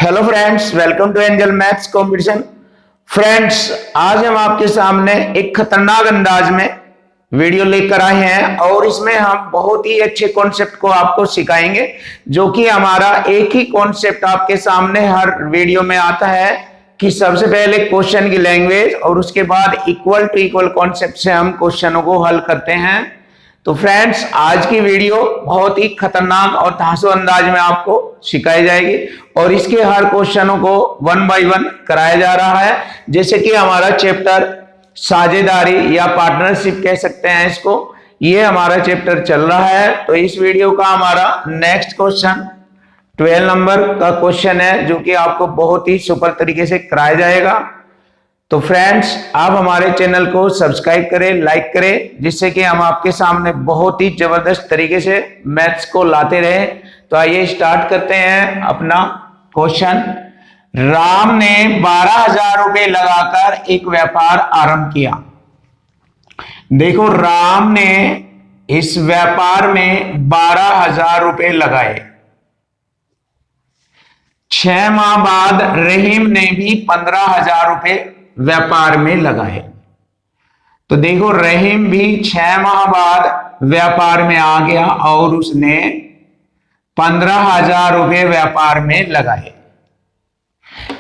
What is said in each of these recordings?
Hello friends, welcome to Angel maths competition. Friends, आज हम आपके सामने एक खतरनाक अंदाज में वीडियो लेकर आए हैं और इसमें हम बहुत ही अच्छे कॉन्सेप्ट को आपको सिखाएंगे, जो कि हमारा एक ही कॉन्सेप्ट आपके सामने हर वीडियो में आता है कि सबसे पहले क्वेश्चन की लैंग्वेज और उसके बाद इक्वल टू इक्वल कॉन्सेप्ट से हम क्वेश्चनों को हल करते हैं। तो फ्रेंड्स, आज की वीडियो बहुत ही खतरनाक और धांसू अंदाज में आपको सिखाई जाएगी और इसके हर क्वेश्चनों को वन बाय वन कराया जा रहा है। जैसे कि हमारा चैप्टर साझेदारी या पार्टनरशिप कह सकते हैं इसको, ये हमारा चैप्टर चल रहा है। तो इस वीडियो का हमारा नेक्स्ट क्वेश्चन 12 नंबर का क्वेश्चन है, जो कि आपको बहुत ही सुपर तरीके से कराया जाएगा। तो फ्रेंड्स, आप हमारे चैनल को सब्सक्राइब करें, लाइक करें, जिससे कि हम आपके सामने बहुत ही जबरदस्त तरीके से मैथ्स को लाते रहे। तो आइए स्टार्ट करते हैं अपना क्वेश्चन। राम ने 12,000 रुपए लगाकर एक व्यापार आरंभ किया। देखो, राम ने इस व्यापार में 12,000 रुपए लगाए। 6 माह बाद रहीम ने भी 15,000 रुपए व्यापार में लगाए। तो देखो, रहीम भी 6 माह बाद व्यापार में आ गया और उसने 15,000 रुपए व्यापार में लगाए।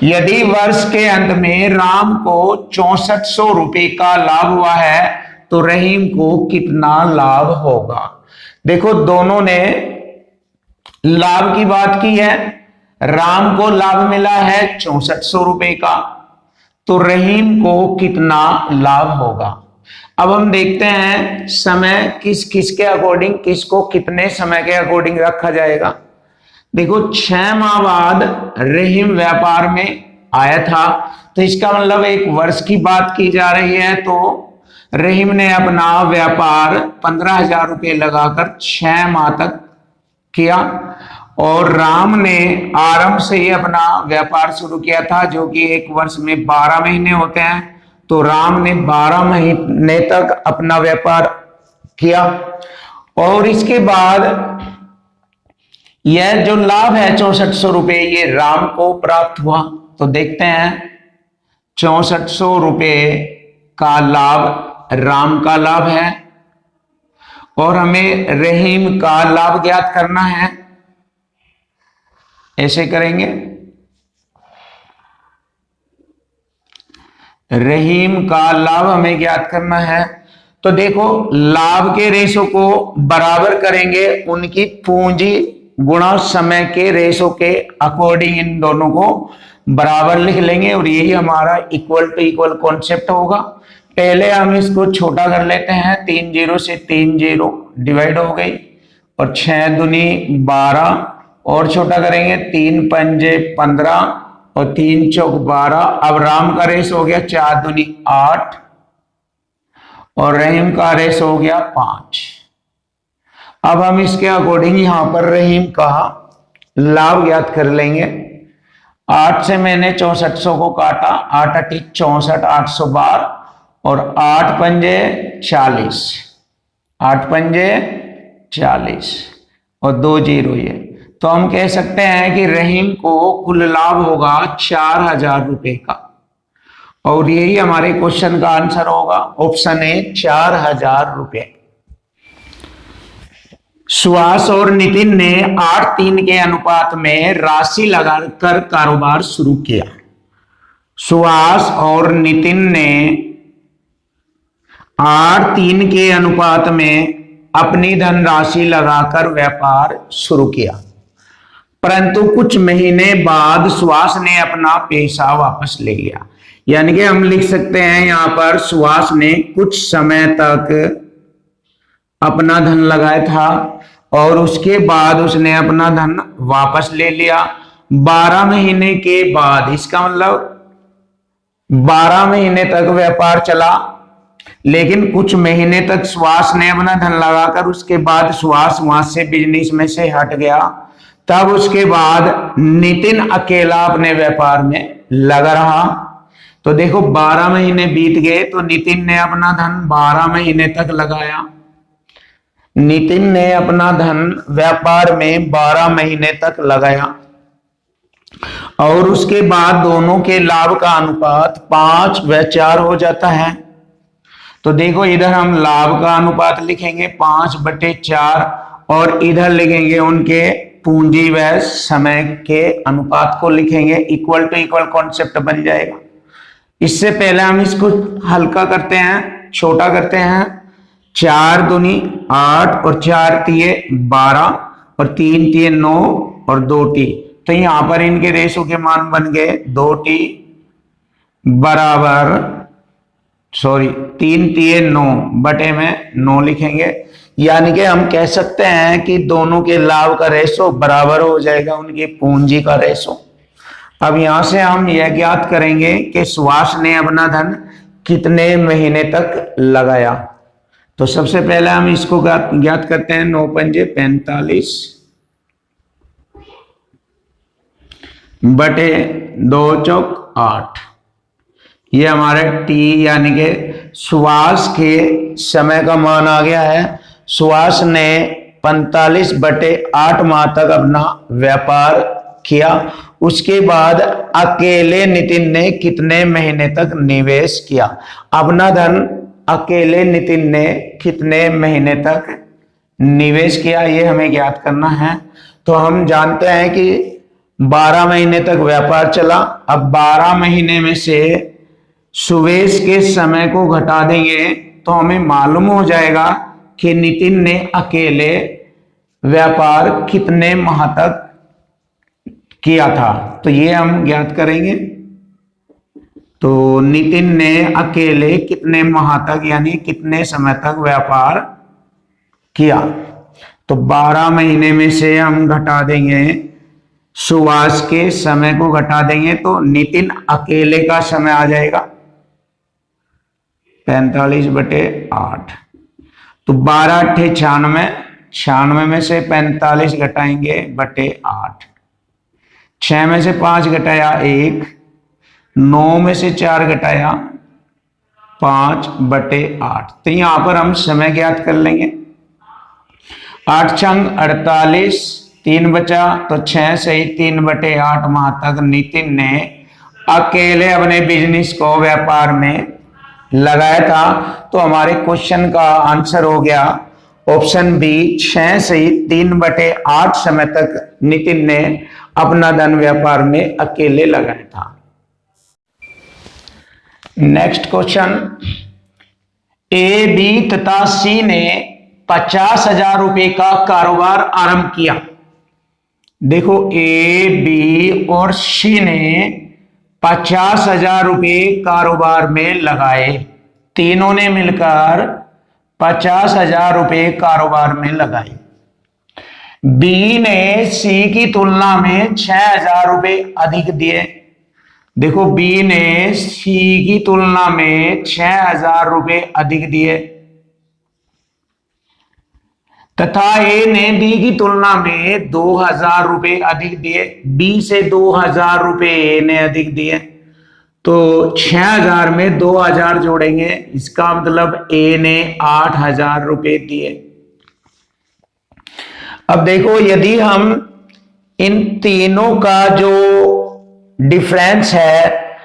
यदि वर्ष के अंत में राम को 6400 रुपए का लाभ हुआ है तो रहीम को कितना लाभ होगा। देखो, दोनों ने लाभ की बात की है। राम को लाभ मिला है 6400 रुपए का, तो रहीम को कितना लाभ होगा। अब हम देखते हैं समय किस किस के अकॉर्डिंग, किसको कितने समय के अकॉर्डिंग रखा जाएगा। देखो, 6 माह बाद रहीम व्यापार में आया था, तो इसका मतलब एक वर्ष की बात की जा रही है। तो रहीम ने अपना व्यापार 15,000 रुपए लगाकर 6 माह तक किया और राम ने आरंभ से ही अपना व्यापार शुरू किया था, जो कि एक वर्ष में 12 महीने होते हैं। तो राम ने 12 महीने तक अपना व्यापार किया और इसके बाद यह जो लाभ है 6400 रुपए, ये राम को प्राप्त हुआ। तो देखते हैं, 6400 रुपए का लाभ राम का लाभ है और हमें रहीम का लाभ ज्ञात करना है। ऐसे करेंगे, रहीम का लाभ हमें ज्ञात करना है। तो देखो, लाभ के रेशो को बराबर करेंगे उनकी पूंजी गुणा समय के रेशो के अकॉर्डिंग, इन दोनों को बराबर लिख लेंगे और यही हमारा इक्वल टू इक्वल कॉन्सेप्ट होगा। पहले हम इसको छोटा कर लेते हैं। 3 0 से 3 0 डिवाइड हो गई और 6 दूनी 12 और छोटा करेंगे, 3 पंजे 15 और 3 चौक 12। अब राम का रेस हो गया 4 दूनी 8 और रहीम का रेस हो गया 5। अब हम इसके अकॉर्डिंग यहां पर रहीम का लाभ ज्ञात कर लेंगे। 8 से मैंने 6400 को काटा, 8 8 64, 812 और 8 पंजे 40, 8 पंजे 40 और 2 0 ये। तो हम कह सकते हैं कि रहीम को कुल लाभ होगा 4,000 रुपए का और यही हमारे क्वेश्चन का आंसर होगा। ऑप्शन ए 4,000 रुपए। सुहास और नितिन ने 8-3 के अनुपात में राशि लगाकर कारोबार शुरू किया। सुहास और नितिन ने 8-3 के अनुपात में अपनी धनराशि लगाकर व्यापार शुरू किया, परंतु कुछ महीने बाद सुहास ने अपना पैसा वापस ले लिया। यानी कि हम लिख सकते हैं यहां पर सुहास ने कुछ समय तक अपना धन लगाया था और उसके बाद उसने अपना धन वापस ले लिया 12 महीने के बाद। इसका मतलब 12 महीने तक व्यापार चला, लेकिन कुछ महीने तक सुहास ने अपना धन लगाकर उसके बाद सुहास वहां से बिजनेस में से हट गया। तब उसके बाद नितिन अकेला अपने व्यापार में लगा रहा। तो देखो, 12 महीने बीत गए तो नितिन ने अपना धन 12 महीने तक लगाया। नितिन ने अपना धन व्यापार में 12 महीने तक लगाया और उसके बाद दोनों के लाभ का अनुपात 5/4 हो जाता है। तो देखो इधर हम लाभ का अनुपात लिखेंगे 5/4 और इधर लिखेंगे उनके पूंजी व समय के अनुपात को लिखेंगे, इक्वल टू इक्वल कॉन्सेप्ट बन जाएगा। इससे पहले हम इसको हल्का करते हैं, छोटा करते हैं। 4 दूनी 8 और 4 तिये 12 और 3 तिये 9 और 2 टी। तो यहां पर इनके रेशो के मान बन गए 2t बराबर 3 तिये 9 बटे में 9 लिखेंगे। यानी कि हम कह सकते हैं कि दोनों के लाभ का रेशो बराबर हो जाएगा उनकी पूंजी का रेशो। अब यहां से हम यह ज्ञात करेंगे कि सुभाष ने अपना धन कितने महीने तक लगाया। तो सबसे पहले हम इसको ज्ञात करते हैं। 9 पंजे 45 बटे 2 चौक 8। ये हमारे टी यानी कि सुभाष के समय का मान आ गया है। सुभाष ने 45/8 माह तक अपना व्यापार किया। उसके बाद अकेले नितिन ने कितने महीने तक निवेश किया। अपना धन अकेले नितिन ने कितने महीने तक निवेश किया, ये हमें ज्ञात करना है। तो हम जानते हैं कि 12 महीने तक व्यापार चला। अब 12 महीने में से सुवेश के समय को घटा देंगे तो हमें मालूम हो जाएगा कि नितिन ने अकेले व्यापार कितने माह तक किया था। तो ये हम ज्ञात करेंगे। तो नितिन ने अकेले कितने माह तक यानी कितने समय तक व्यापार किया। तो 12 महीने में से हम घटा देंगे, सुभाष के समय को घटा देंगे तो नितिन अकेले का समय आ जाएगा 45/8। तो 12 अट्ठे 96, 96 में से 45 घटाएंगे बटे 8। 6 में से 5 घटाया 1, 9 में से 4 घटाया 5/8। तो यहां पर हम समय ज्ञात कर लेंगे। 8 छंग 48, 3 बचा तो 6 से ही 3/8 माह तक नितिन ने अकेले अपने बिजनेस को व्यापार में लगाया था। तो हमारे क्वेश्चन का आंसर हो गया ऑप्शन बी, 6 से ही 3/8 समय तक नितिन ने अपना धन व्यापार में अकेले लगाया था। नेक्स्ट क्वेश्चन, ए, बी तथा सी ने 50,000 रुपए का कारोबार आरंभ किया। देखो ए, बी और सी ने 50,000 रुपए कारोबार में लगाए। तीनों ने मिलकर 50,000 रुपए कारोबार में लगाए। बी ने सी की तुलना में 6,000 रुपए अधिक दिए। देखो बी ने सी की तुलना में 6,000 रुपए अधिक दिए तथा ए ने बी की तुलना में 2,000 रुपए अधिक दिए। बी से 2,000 रुपए ए ने अधिक दिए। तो 6,000 में 2,000 जोड़ेंगे, इसका मतलब ए ने 8,000 रुपए दिए। अब देखो यदि हम इन तीनों का जो डिफरेंस है,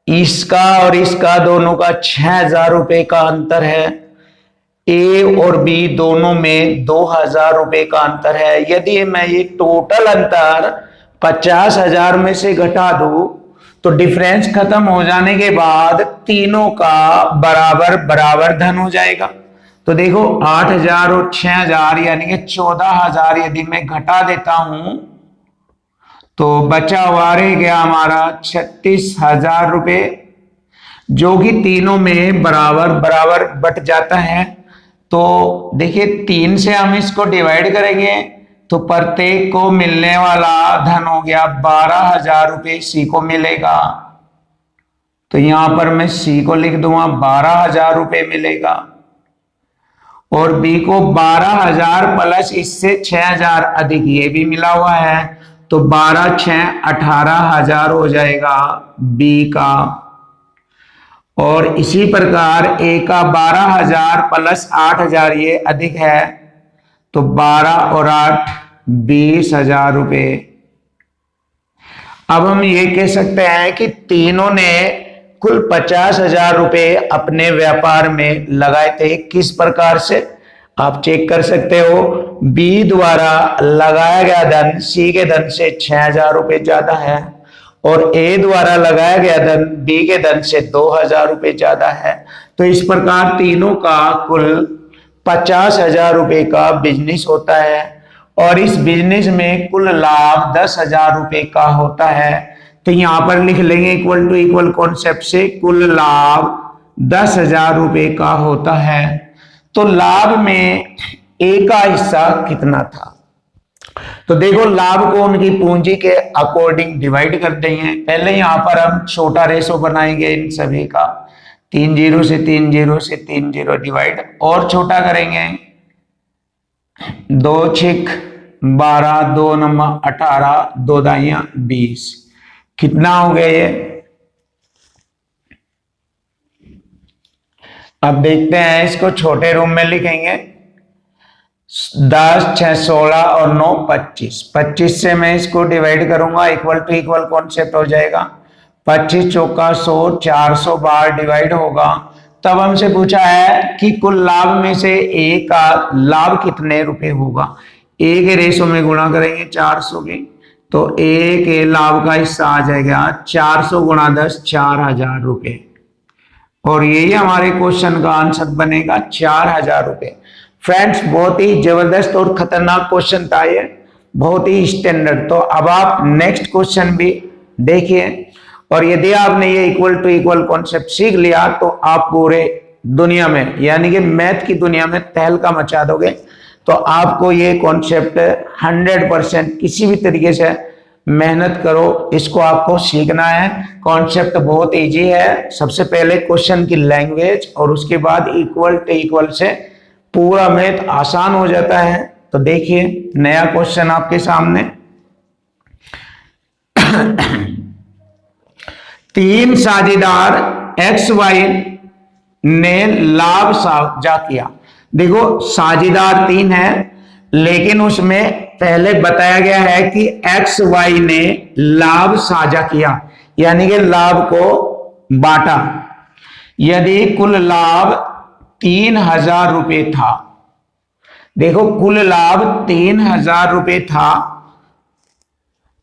इसका और इसका दोनों का 6,000 रुपए का अंतर है। ए और बी दोनों में 2,000 रुपए का अंतर है। यदि मैं ये टोटल अंतर 50,000 में से घटा दूं तो डिफरेंस खत्म हो जाने के बाद तीनों का बराबर बराबर धन हो जाएगा। तो देखो 8,000 और 6,000 यानी कि 14,000 यदि मैं घटा देता हूं तो बचा हुआ रह गया हमारा 36,000 रुपए, जो कि तीनों में बराबर बराबर बट जाता है। तो देखिए 3 से हम इसको डिवाइड करेंगे तो प्रत्येक को मिलने वाला धन हो गया 12,000 रुपए सी को मिलेगा। तो यहां पर मैं सी को लिख दूंगा 12,000 रुपए मिलेगा और बी को 12,000 प्लस इससे 6,000 अधिक ये भी मिला हुआ है। तो 12 6 18,000 हो जाएगा बी का। और इसी प्रकार ए का 12,000 प्लस 8,000 ये अधिक है। तो 12 और 8 20,000 रुपए। अब हम ये कह सकते हैं कि तीनों ने कुल 50,000 रुपए अपने व्यापार में लगाए थे। किस प्रकार से आप चेक कर सकते हो, बी द्वारा लगाया गया धन सी के धन से 6,000 रुपए ज्यादा है और ए द्वारा लगाया गया धन बी के धन से 2,000 रुपए ज्यादा है। तो इस प्रकार तीनों का कुल 50,000 रुपए का बिजनेस होता है और इस बिजनेस में कुल लाभ 10,000 रुपए का होता है। तो यहां पर लिख लेंगे इक्वल टू इक्वल कॉन्सेप्ट से कुल लाभ 10,000 रुपए का होता है। तो लाभ में ए का हिस्सा कितना था, तो देखो लाभ को उनकी पूंजी के अकॉर्डिंग डिवाइड कर देंगे। पहले यहां पर हम छोटा रेशो बनाएंगे इन सभी का, 3 0 से 3 0 से 3 0 डिवाइड और छोटा करेंगे, 2 6 12 2 9 18 2 दाइयां 20। कितना हो गया ये, अब देखते हैं इसको छोटे रूम में लिखेंगे। 10 6 16 और 9 25। 25 से मैं इसको डिवाइड करूंगा, इक्वल टू इक्वल कॉन्सेप्ट हो जाएगा। 25 चौका 100, 400 बार डिवाइड होगा। तब हमसे पूछा है कि कुल लाभ में से ए का लाभ कितने रुपए होगा। ए के रेशो में गुणा करेंगे 400 के, तो ए के लाभ का हिस्सा आ जाएगा 400 गुणा 10 4,000 रुपए और यही हमारे क्वेश्चन का आंसर बनेगा 4,000 रुपए। फ्रेंड्स बहुत ही जबरदस्त और खतरनाक क्वेश्चन था ये, बहुत ही स्टैंडर्ड। तो अब आप नेक्स्ट क्वेश्चन भी देखिए और यदि आपने ये इक्वल टू इक्वल कॉन्सेप्ट सीख लिया तो आप पूरे दुनिया में यानी कि मैथ की दुनिया में तहलका मचा दोगे। तो आपको ये कॉन्सेप्ट 100% किसी भी तरीके से मेहनत करो, इसको आपको सीखना है। कॉन्सेप्ट बहुत इजी है। सबसे पहले क्वेश्चन की लैंग्वेज और उसके बाद इक्वल टू इक्वल से पूरा मैथ आसान हो जाता है। तो देखिए नया क्वेश्चन आपके सामने। 3 साझेदार XY ने लाभ साझा किया। देखो साझेदार 3 है लेकिन उसमें पहले बताया गया है कि XY ने लाभ साझा किया यानी कि लाभ को बांटा। यदि कुल लाभ 3,000 रुपए था, देखो कुल लाभ 3,000 रुपए था,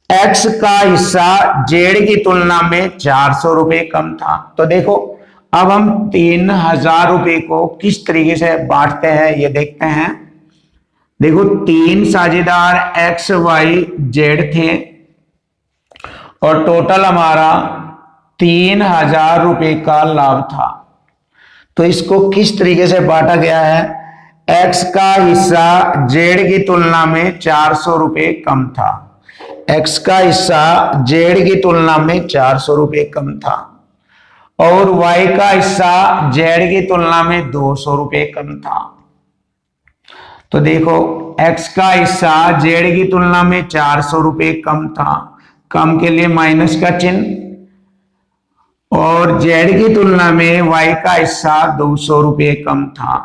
X का हिस्सा Z की तुलना में 400 रुपए कम था। तो देखो अब हम 3,000 रुपए को किस तरीके से बांटते हैं ये देखते हैं। देखो 3 साझेदार XYZ थे और टोटल हमारा 3,000 रुपए का लाभ था। तो इसको किस तरीके से बांटा गया है, X का हिस्सा Z की तुलना में 400 रुपए कम था। X का हिस्सा Z की तुलना में 400 रुपए कम था और Y का हिस्सा Z की तुलना में 200 रुपए कम था। तो देखो X का हिस्सा Z की तुलना में 400 रुपए कम था, कम के लिए माइनस का चिन्ह, और Z की तुलना में Y का हिस्सा 200 रुपए कम था।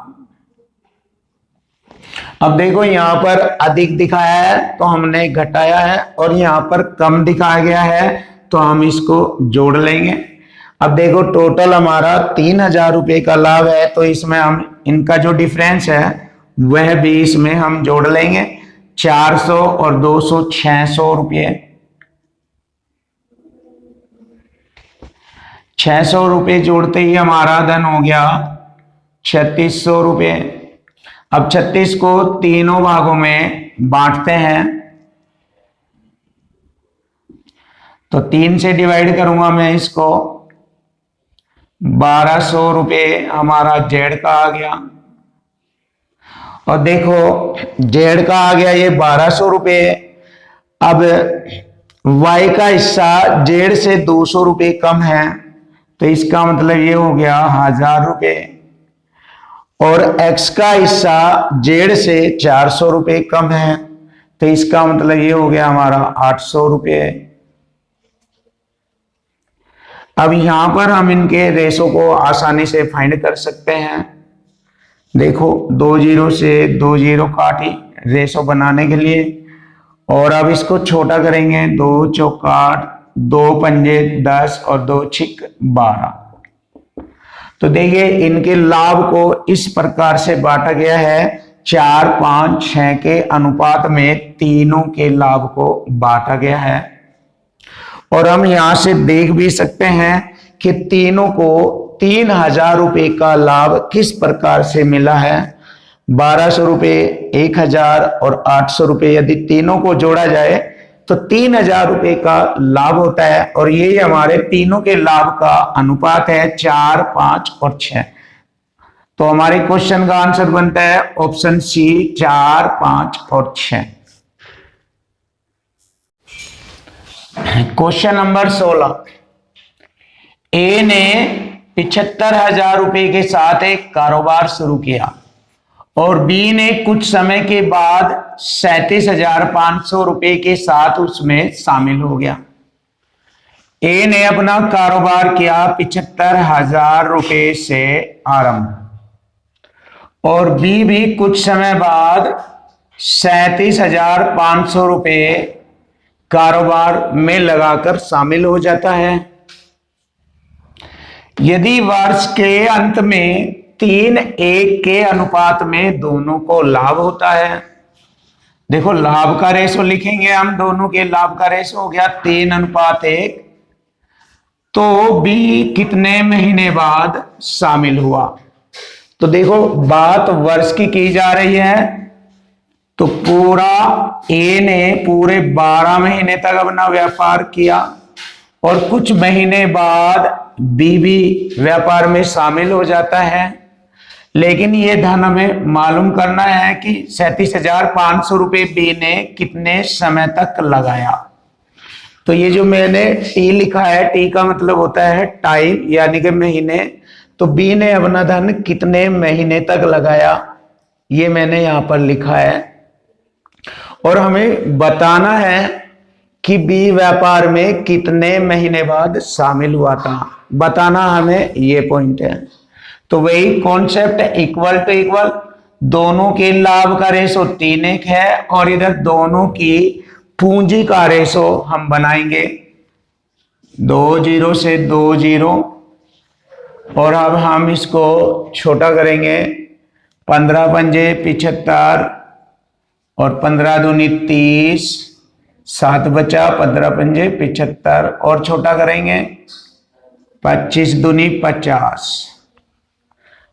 अब देखो यहां पर अधिक दिखाया है तो हमने घटाया है और यहां पर कम दिखाया गया है तो हम इसको जोड़ लेंगे। अब देखो टोटल हमारा 3,000 रुपए का लाभ है तो इसमें हम इनका जो डिफरेंस है वह भी इसमें हम जोड़ लेंगे। 400 और 200 600 रुपये, 600 रुपये जोड़ते ही हमारा धन हो गया 3,600 रुपये। अब 36 को तीनों भागों में बांटते हैं तो 3 से डिवाइड करूंगा मैं इसको, 1,200 रुपये हमारा जेड का आ गया। और देखो जेड का आ गया ये 1,200 रुपये। अब वाई का हिस्सा जेड से 200 रुपये कम है तो इसका मतलब ये हो गया 1,000 रुपये, और एक्स का हिस्सा जेड से 400 रुपये कम है तो इसका मतलब ये हो गया हमारा 800 रुपये। अब यहां पर हम इनके रेशो को आसानी से फाइंड कर सकते हैं। देखो 2 0 से 2 0 काटी रेशो बनाने के लिए, और अब इसको छोटा करेंगे, 2 चौका 8 2 पंजे 10 और 2 छिक 12। तो देखिए इनके लाभ को इस प्रकार से बांटा गया है, 4, 5, 6 के अनुपात में तीनों के लाभ को बांटा गया है। और हम यहां से देख भी सकते हैं कि तीनों को 3000 रुपए का लाभ किस प्रकार से मिला है। 1200 रुपए, 1000 और 800 रुपए, यदि तीनों को जोड़ा जाए तो 3000 रुपए का लाभ होता है। और ये हमारे तीनों के लाभ का अनुपात है 4, 5 और 6। तो हमारे क्वेश्चन का आंसर बनता है ऑप्शन सी, 4, 5 और 6। Question number 16। ए ने 75,000 रुपए के साथ एक कारोबार शुरू किया और बी ने कुछ समय के बाद 37,500 रुपए के साथ उसमें शामिल हो गया। ए ने अपना कारोबार किया 75,000 रुपए से आरंभ और बी भी कुछ समय बाद 37,500 रुपए कारोबार में लगाकर शामिल हो जाता है। यदि वर्ष के अंत में 3:1 के अनुपात में दोनों को लाभ होता है, देखो लाभ का रेशो लिखेंगे हम, दोनों के लाभ का रेशो हो गया 3:1, तो बी कितने महीने बाद शामिल हुआ। तो देखो बात वर्ष की जा रही है, तो पूरा ए ने पूरे 12 महीने तक अपना व्यापार किया और कुछ महीने बाद बी भी व्यापार में शामिल हो जाता है। लेकिन ये धन हमें मालूम करना है कि 37,500 रुपए बी ने कितने समय तक लगाया। तो ये जो मैंने टी लिखा है, टी का मतलब होता है टाइम यानी कि महीने। तो बी ने अपना धन कितने महीने तक लगाया, ये मैंने यहां पर लिखा है। और हमें बताना है कि बी व्यापार में कितने महीने बाद शामिल हुआ था, बताना हमें ये पॉइंट है। तो वही कॉन्सेप्ट इक्वल टू इक्वल, दोनों के लाभ का रेशो 3:1 है और इधर दोनों की पूंजी का रेशो हम बनाएंगे 2 0 से 2 0। और अब हम इसको छोटा करेंगे, 15 पंजे 75 और 15 दूनी 30, 7 बचा, 15 पंजे 75 और छोटा करेंगे 25 दूनी 50,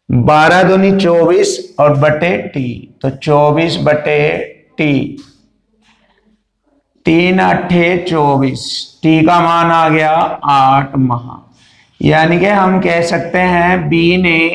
12 दूनी 24 और बटे टी, तो 24 बटे टी, 3 8 24, टी का मान आ गया 8 माह। यानी कि हम कह सकते हैं बी ने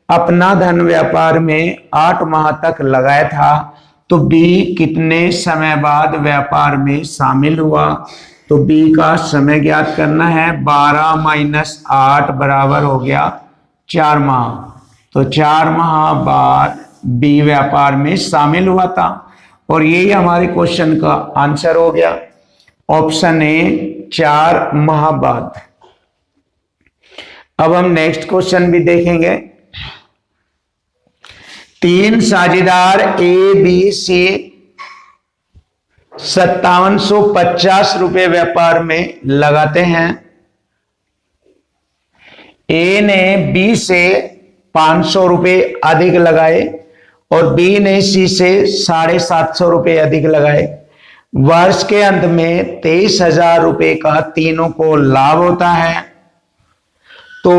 अपना धन व्यापार में 8 माह तक लगाया था। तो बी कितने समय बाद व्यापार में शामिल हुआ, तो बी का समय ज्ञात करना है। 12 माइनस 8 बराबर हो गया 4 माह। तो 4 माह बाद बी व्यापार में शामिल हुआ था और यही हमारे क्वेश्चन का आंसर हो गया, ऑप्शन ए 4 माह बाद। अब हम नेक्स्ट क्वेश्चन भी देखेंगे। 3 साझेदार ए बी सी 5750 रुपए व्यापार में लगाते हैं। ए ने बी से 500 रुपए अधिक लगाए और बी ने सी से 750 रुपए अधिक लगाए। वर्ष के अंत में 23,000 रुपए का तीनों को लाभ होता है। तो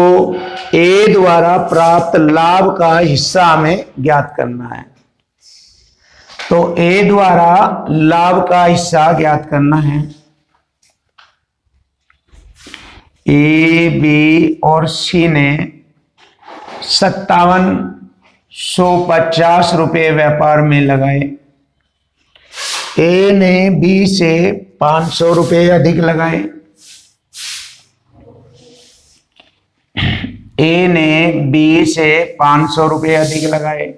ए द्वारा प्राप्त लाभ का हिस्सा हमें ज्ञात करना है। तो ए द्वारा लाभ का हिस्सा ज्ञात करना है। ए, बी और सी ने 5750 रुपए व्यापार में लगाए। ए ने बी से 500 रुपए अधिक लगाए। ए ने बी से 500 रुपए अधिक लगाए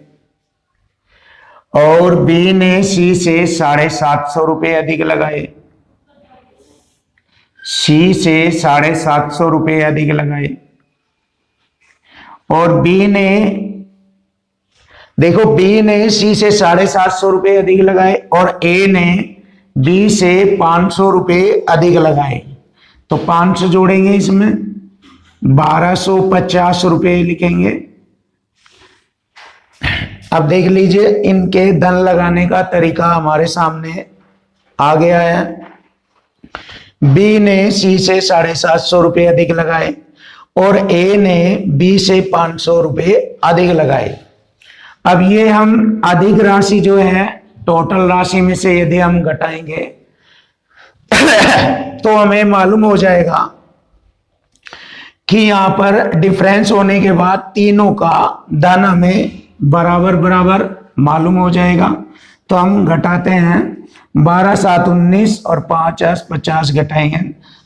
और बी ने सी से 750 रुपए अधिक लगाए। सी से 750 रुपए अधिक लगाए और बी ने, देखो बी ने सी से 750 रुपए अधिक लगाए और ए ने बी से 500 रुपए अधिक लगाए। तो 500 जोड़ेंगे, इसमें 1250 रुपये लिखेंगे। अब देख लीजिए इनके धन लगाने का तरीका हमारे सामने आ गया है। बी ने सी से 750 रुपये अधिक लगाए और ए ने बी से 500 रुपये अधिक लगाए। अब ये हम अधिक राशि जो है टोटल राशि में से यदि हम घटाएंगे तो हमें मालूम हो जाएगा कि यहां पर डिफरेंस होने के बाद तीनों का धन हमें बराबर बराबर मालूम हो जाएगा। तो हम घटाते हैं, 12 7 19 और 5 8 50 घटाएंगे,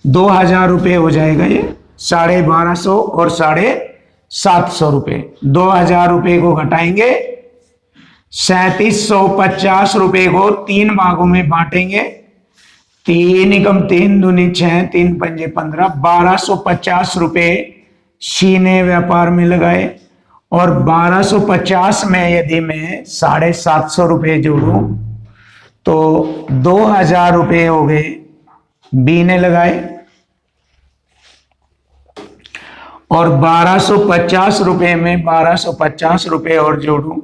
2000 रुपये हो जाएगा ये, 1250 और 750 रुपये। 2000 रुपये को घटाएंगे, 3750 रुपये को 3 भागों में बांटेंगे, 3 एकम 3 दूनी 6, 3 पंजे 15, 1250 रुपये सी ने व्यापार में लगाए और 1250 में यदि मैं 750 रुपये जोड़ू तो 2000 रुपये हो गए बी ने लगाए और 1250 रुपये में 1250 रुपये और जोड़ू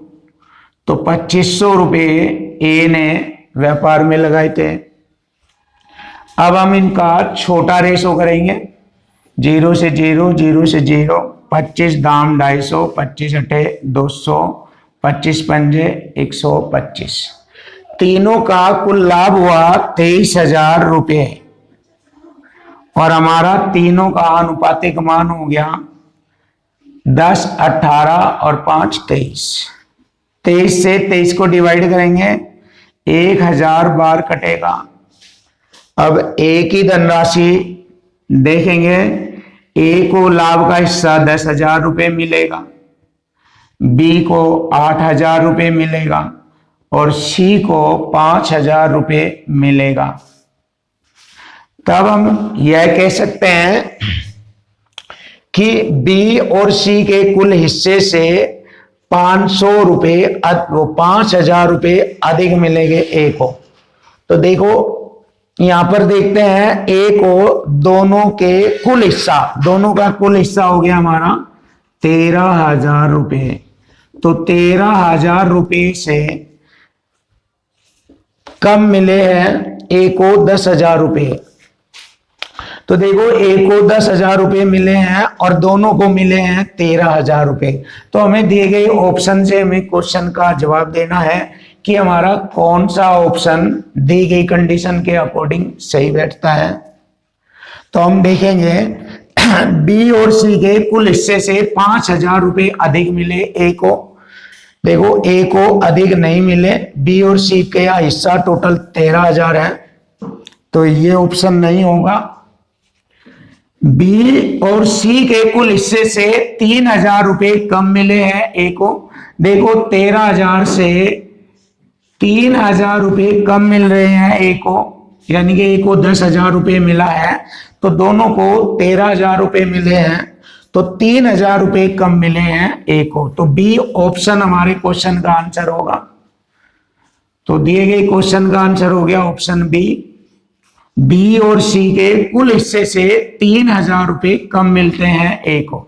तो 2500 रुपये ए ने व्यापार में लगाए थे। अब हम इनका छोटा रेशो करेंगे, 0 से 0, 0 से 0, 25 दाम 250, 25 अठे 200, 25 पंजे 125। तीनों का कुल लाभ हुआ 23,000 रुपये और हमारा तीनों का अनुपातिक मान हो गया 10, 18 और 5 23। 23 से 23 को डिवाइड करेंगे, 1000 बार कटेगा। अब ए की धनराशि देखेंगे, ए को लाभ का हिस्सा 10,000 रुपये मिलेगा, बी को 8,000 रुपये मिलेगा और सी को 5,000 रुपये मिलेगा। तब हम यह कह सकते हैं कि बी और सी के कुल हिस्से से 500 रुपये, वो 5,000 रुपये अधिक मिलेंगे ए को। तो देखो यहां पर देखते हैं ए को दोनों के कुल हिस्सा, दोनों का कुल हिस्सा हो गया हमारा 13,000 रुपये। तो 13,000 रुपये से कम मिले हैं ए को 10,000 रुपये। तो देखो ए को 10,000 रुपये मिले हैं और दोनों को मिले हैं 13,000 रुपये। तो हमें दिए गए ऑप्शन से हमें क्वेश्चन का जवाब देना है कि हमारा कौन सा ऑप्शन दी गई कंडीशन के अकॉर्डिंग सही बैठता है। तो हम देखेंगे बी और सी के कुल हिस्से से 5,000 रुपये अधिक मिले ए को। देखो ए को अधिक नहीं मिले, बी और सी का हिस्सा टोटल 13,000 है, तो ये ऑप्शन नहीं होगा। बी और सी के कुल हिस्से से 3,000 रुपये कम मिले हैं ए को। देखो 13,000 से 3,000 रुपये कम मिल रहे हैं ए को, यानी कि ए को 10,000 रुपये मिला है तो दोनों को 13,000 रुपये मिले हैं, तो 3,000 रुपये कम मिले हैं ए को। तो बी ऑप्शन हमारे क्वेश्चन का आंसर होगा। तो दिए गए क्वेश्चन का आंसर हो गया ऑप्शन बी। बी और सी के कुल हिस्से से 3,000 रुपये कम मिलते हैं ए को।